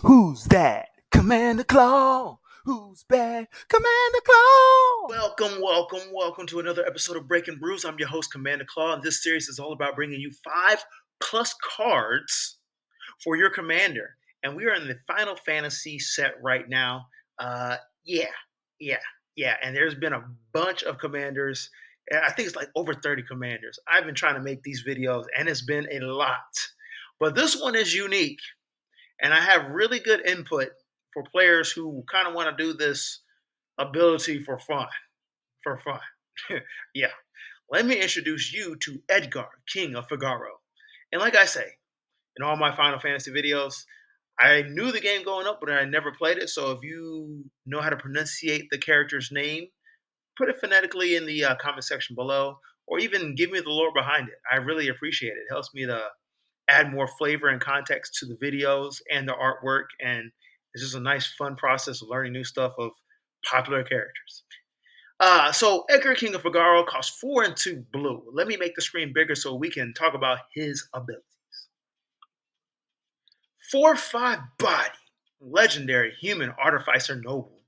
Who's that? Commander Claw. Who's bad? Commander Claw. Welcome to another episode of Breaking Brews. I'm your host, Commander Claw, and this series is all about bringing you 5+ cards for your commander. And we are in the Final Fantasy set right now. Uh, yeah, yeah, yeah. And there's been a bunch of commanders. I think it's like over 30 commanders. I've been trying to make these videos, and it's been a lot. But this one is unique, and I have really good input for players who kind of want to do this ability for fun. For fun. Yeah. Let me introduce you to Edgar, King of Figaro. And like I say, in all my Final Fantasy videos, I knew the game going up, but I never played it. So if you know how to pronunciate the character's name, put it phonetically in the comment section below, or even give me the lore behind it. I really appreciate it. It helps me to add more flavor and context to the videos and the artwork. And it's just a nice, fun process of learning new stuff of popular characters. So Edgar, King of Figaro, costs 4 and 2 blue. Let me make the screen bigger so we can talk about his abilities. 4/5 body, legendary human artificer noble.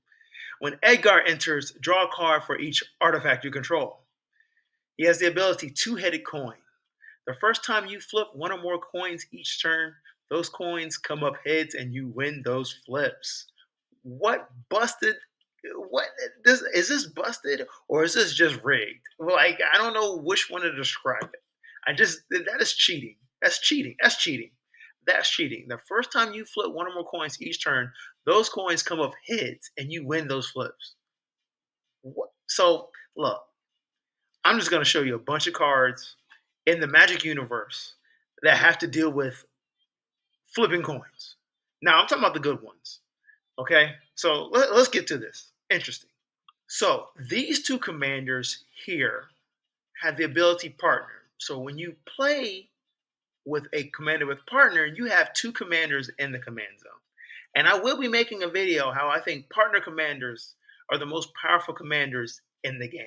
When Edgar enters, draw a card for each artifact you control. He has the ability Two-Headed Coin. The first time you flip one or more coins each turn, those coins come up heads and you win those flips. What busted? What this is this busted or is this just rigged? Like I don't know which one to describe it. That is cheating. That's cheating. That's cheating. That's cheating. The first time you flip one or more coins each turn, those coins come up heads and you win those flips. What? So look, I'm just gonna show you a bunch of cards in the Magic universe that have to deal with flipping coins. Now I'm talking about the good ones. Okay, so let's get to this. Interesting. So these two commanders here have the ability partner. So when you play with a commander with partner, you have two commanders in the command zone. And I will be making a video how I think partner commanders are the most powerful commanders in the game,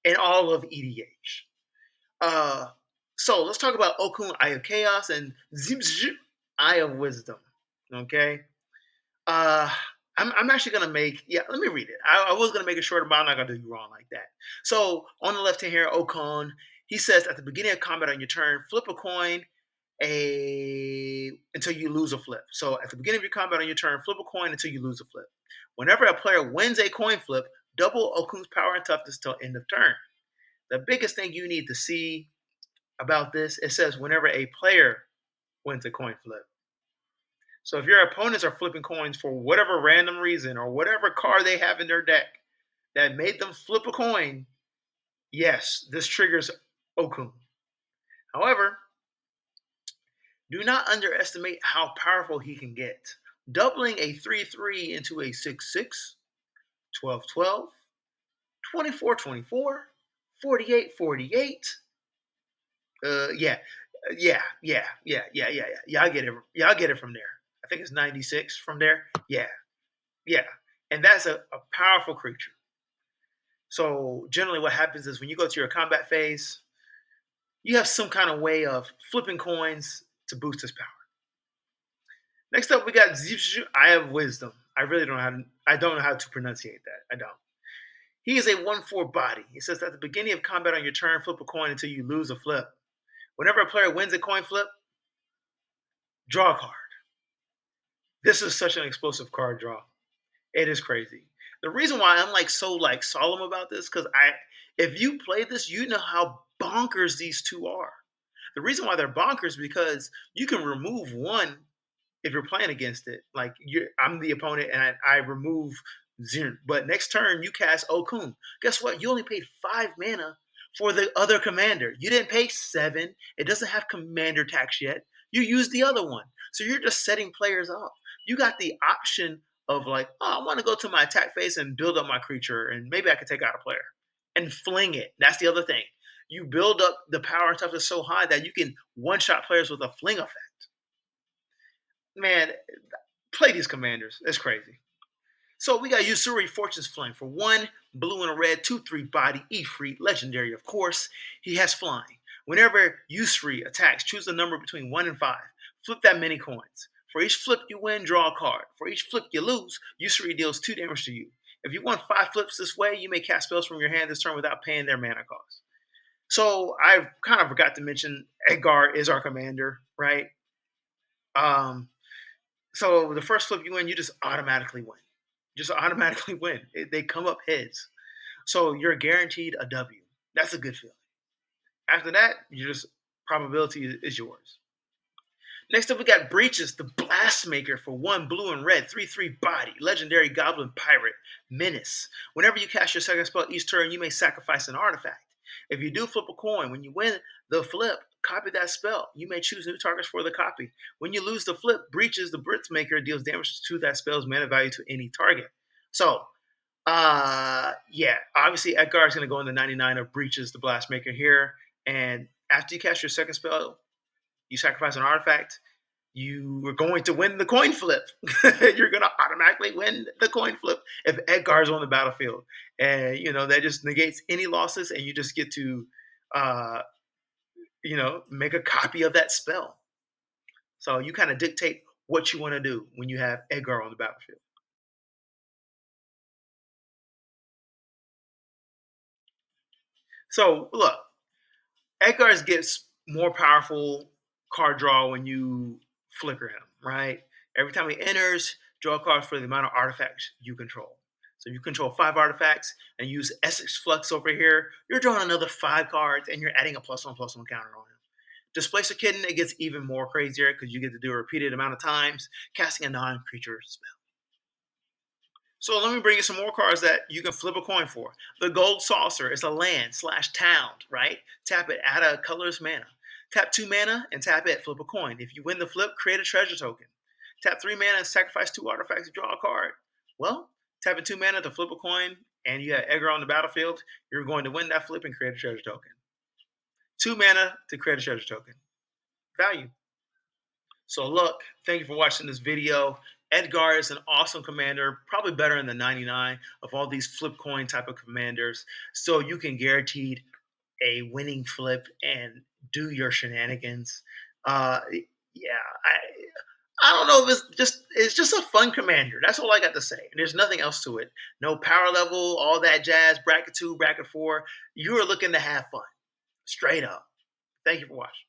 in all of EDH. Uh, so let's talk about Okun, Eye of Chaos, and Zimzh, Eye of Wisdom. Okay. Uh, I'm actually gonna make Let me read it. I was gonna make it shorter, but I'm not gonna do you wrong like that. So on the left hand here, Okon, he says at the beginning of combat on your turn, flip a coin until you lose a flip. So at the beginning of your combat on your turn, flip a coin until you lose a flip. Whenever a player wins a coin flip, double Okun's power and toughness till end of turn. The biggest thing you need to see about this, it says whenever a player wins a coin flip. So if your opponents are flipping coins for whatever random reason or whatever card they have in their deck that made them flip a coin, yes, this triggers Okun. However, do not underestimate how powerful he can get. Doubling a 3/3 into a 6/6, 12/12, 24/24, 48/48. Yeah, yeah. Y'all get it. Y'all get it from there. I think it's 96 from there. Yeah. And that's a powerful creature. So generally what happens is when you go to your combat phase, you have some kind of way of flipping coins to boost his power. Next up, we got Zipshu, Eye of Wisdom. I don't know how to pronunciate that. I don't. He is a 1/4 body. It says at the beginning of combat on your turn, flip a coin until you lose a flip. Whenever a player wins a coin flip, draw a card. This is such an explosive card draw. It is crazy. The reason why I'm so solemn about this, because if you play this, you know how bonkers these two are. The reason why they're bonkers is because you can remove one if you're playing against it. Like I'm the opponent and I remove zero. But next turn you cast Okun. Guess what? You only paid 5 mana for the other commander. You didn't pay 7. It doesn't have commander tax yet. You used the other one. So you're just setting players up. You got the option of like, oh, I want to go to my attack phase and build up my creature, and maybe I could take out a player and fling it. That's the other thing. You build up the power and toughness so high that you can one-shot players with a fling effect. Man, play these commanders. It's crazy. So we got Yusri, Fortune's Flame for 1 blue and a red, 2/3 body, Ifrit, legendary, of course. He has flying. Whenever Yusri attacks, choose a number between 1 and 5. Flip that many coins. For each flip you win, draw a card. For each flip you lose, Yusri deals 2 damage to you. If you won 5 flips this way, you may cast spells from your hand this turn without paying their mana cost. So I kind of forgot to mention Edgar is our commander, right? Um, so the first flip you win, you just automatically win. Just automatically win. They come up heads. So you're guaranteed a W. That's a good feeling. After that, you just probability is yours. Next up, we got Breeches, the Blastmaker for 1 blue and red, 3/3 body, legendary goblin pirate, menace. Whenever you cast your second spell each turn, you may sacrifice an artifact. If you do flip a coin, when you win the flip, copy that spell. You may choose new targets for the copy. When you lose the flip, Breeches, the Blastmaker, deals damage to that spell's mana value to any target. So, yeah, obviously Edgar is going to go in the 99 of Breeches, the Blastmaker here. And after you cast your second spell, you sacrifice an artifact, you are going to win the coin flip. You're going to automatically win the coin flip if Edgar's on the battlefield. And, that just negates any losses, and you just get to, uh, make a copy of that spell. So you kind of dictate what you want to do when you have Edgar on the battlefield. So, look, Edgar's gets more powerful card draw when you flicker him, right? Every time he enters, draw a card for the amount of artifacts you control. So you control 5 artifacts and use Essex Flux over here. You're drawing another 5 cards and you're adding a +1/+1 counter on him. Displacer Kitten, it gets even more crazier because you get to do a repeated amount of times, casting a non-creature spell. So let me bring you some more cards that you can flip a coin for. The Gold Saucer is a land/town, right? Tap it, add a colorless mana. Tap 2 mana and tap it, flip a coin. If you win the flip, create a treasure token. Tap 3 mana and sacrifice 2 artifacts to draw a card. Well, tapping 2 mana to flip a coin and you have Edgar on the battlefield, you're going to win that flip and create a treasure token. 2 mana to create a treasure token. Value. So look, thank you for watching this video. Edgar is an awesome commander, probably better than the 99 of all these flip coin type of commanders. So you can guaranteed a winning flip and do your shenanigans. Uh, yeah, I don't know if it's just a fun commander. That's all I got to say. There's nothing else to it. No power level, all that jazz. Bracket 2, bracket 4. You are looking to have fun, straight up. Thank you for watching.